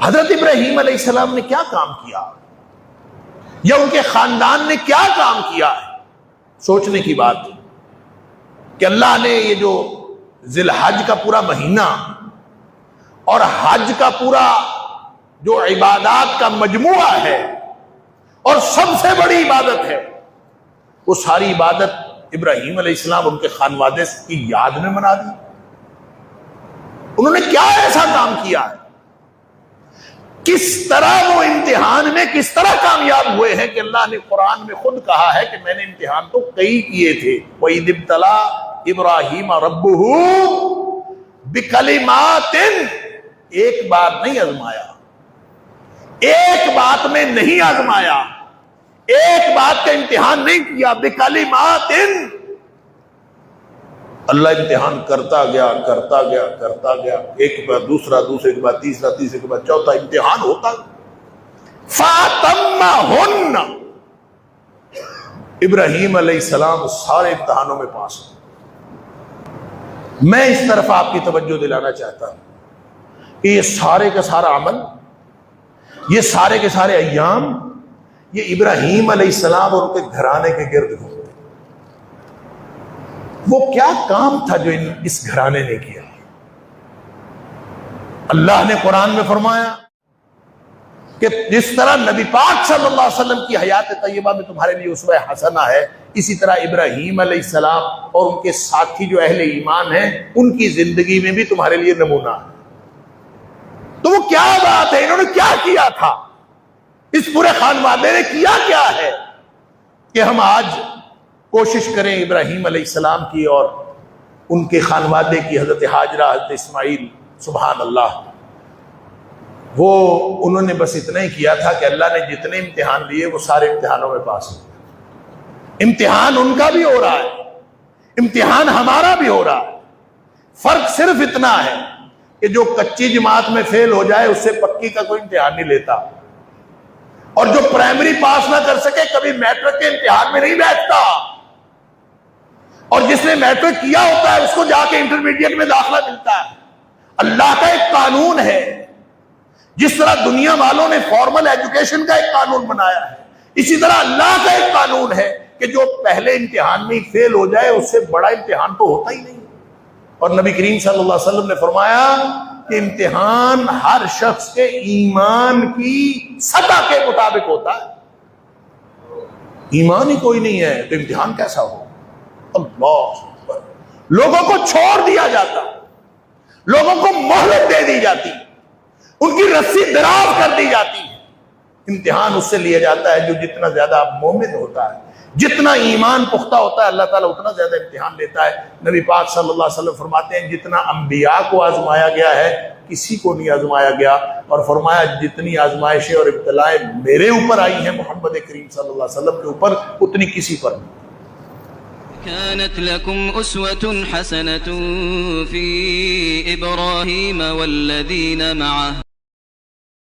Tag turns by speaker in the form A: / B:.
A: حضرت ابراہیم علیہ السلام نے کیا کام کیا یا ان کے خاندان نے کیا کام کیا ہے؟ سوچنے کی بات کہ اللہ نے یہ جو ذی الحج کا پورا مہینہ اور حج کا پورا جو عبادات کا مجموعہ ہے اور سب سے بڑی عبادت ہے، وہ ساری عبادت ابراہیم علیہ السلام ان کے خانوادے کی یاد میں منا دی۔ انہوں نے کیا ایسا کام کیا ہے؟ کس طرح وہ امتحان میں کس طرح کامیاب ہوئے ہیں کہ اللہ نے قرآن میں خود کہا ہے کہ میں نے امتحان تو کئی کیے تھے۔ وَإِذِ ابْتَلَىٰ إِبْرَاهِيمَ رَبُّهُ بِكَلِمَاتٍ، ایک بات نہیں آزمایا، ایک بات میں نہیں آزمایا، ایک بات کا امتحان نہیں کیا، بِكَلِمَاتٍ، اللہ امتحان کرتا گیا کرتا گیا کرتا گیا، ایک کے بعد دوسرا، دوسرے کے بعد تیسرا، تیسرے کے بعد چوتھا، امتحان ہوتا فَأَتَمَّهُنَّ، ابراہیم علیہ السلام سارے امتحانوں میں پاس ہوئے۔ میں اس طرف آپ کی توجہ دلانا چاہتا ہوں کہ یہ سارے کا سارا عمل، یہ سارے کے سارے ایام، یہ ابراہیم علیہ السلام اور ان کے گھرانے کے گرد گھومتے۔ وہ کیا کام تھا جو اس گھرانے نے کیا؟ اللہ نے قرآن میں فرمایا کہ جس طرح نبی پاک صلی اللہ علیہ وسلم کی حیات طیبہ میں تمہارے لیے اسوہ حسنہ ہے، اسی طرح ابراہیم علیہ السلام اور ان کے ساتھی جو اہل ایمان ہیں ان کی زندگی میں بھی تمہارے لیے نمونہ ہے۔ تو وہ کیا بات ہے، انہوں نے کیا کیا تھا، اس پورے خانوادے نے کیا کیا ہے کہ ہم آج کوشش کریں ابراہیم علیہ السلام کی اور ان کے خانوادے کی، حضرت ہاجرہ، حضرت اسماعیل، سبحان اللہ، وہ انہوں نے بس اتنا ہی کیا تھا کہ اللہ نے جتنے امتحان لیے وہ سارے امتحانوں میں پاس ہوئے۔ امتحان ان کا بھی ہو رہا ہے، امتحان ہمارا بھی ہو رہا ہے، فرق صرف اتنا ہے کہ جو کچی جماعت میں فیل ہو جائے اس سے پکی کا کوئی امتحان نہیں لیتا، اور جو پرائمری پاس نہ کر سکے کبھی میٹرک کے امتحان میں نہیں بیٹھتا، اور جس نے میٹرک کیا ہوتا ہے اس کو جا کے انٹرمیڈیٹ میں داخلہ ملتا ہے۔ اللہ کا ایک قانون ہے، جس طرح دنیا والوں نے فارمل ایجوکیشن کا ایک قانون بنایا ہے، اسی طرح اللہ کا ایک قانون ہے کہ جو پہلے امتحان میں فیل ہو جائے اس سے بڑا امتحان تو ہوتا ہی نہیں۔ اور نبی کریم صلی اللہ علیہ وسلم نے فرمایا کہ امتحان ہر شخص کے ایمان کی سطح کے مطابق ہوتا ہے۔ ایمان ہی کوئی نہیں ہے تو امتحان کیسا ہو؟ اللہ اکبر، لوگوں کو چھوڑ دیا جاتا، لوگوں کو مہلت دے دی جاتی، ان کی رسی دراز کر دی جاتی ہے۔ امتحان اس سے لیا جاتا ہے جو جتنا زیادہ مومن ہوتا ہے، جتنا ایمان پختہ ہوتا ہے، اللہ تعالیٰ اتنا زیادہ امتحان لیتا ہے۔ نبی پاک صلی اللہ علیہ وسلم فرماتے ہیں جتنا انبیاء کو آزمایا گیا ہے کسی کو نہیں آزمایا گیا، اور فرمایا جتنی آزمائشیں اور ابتلائیں میرے اوپر آئی ہیں محمد کریم صلی اللہ علیہ وسلم کے اوپر اتنی کسی پر نہیں۔
B: كانت لكم أسوة حسنة في إبراهيم والذين معه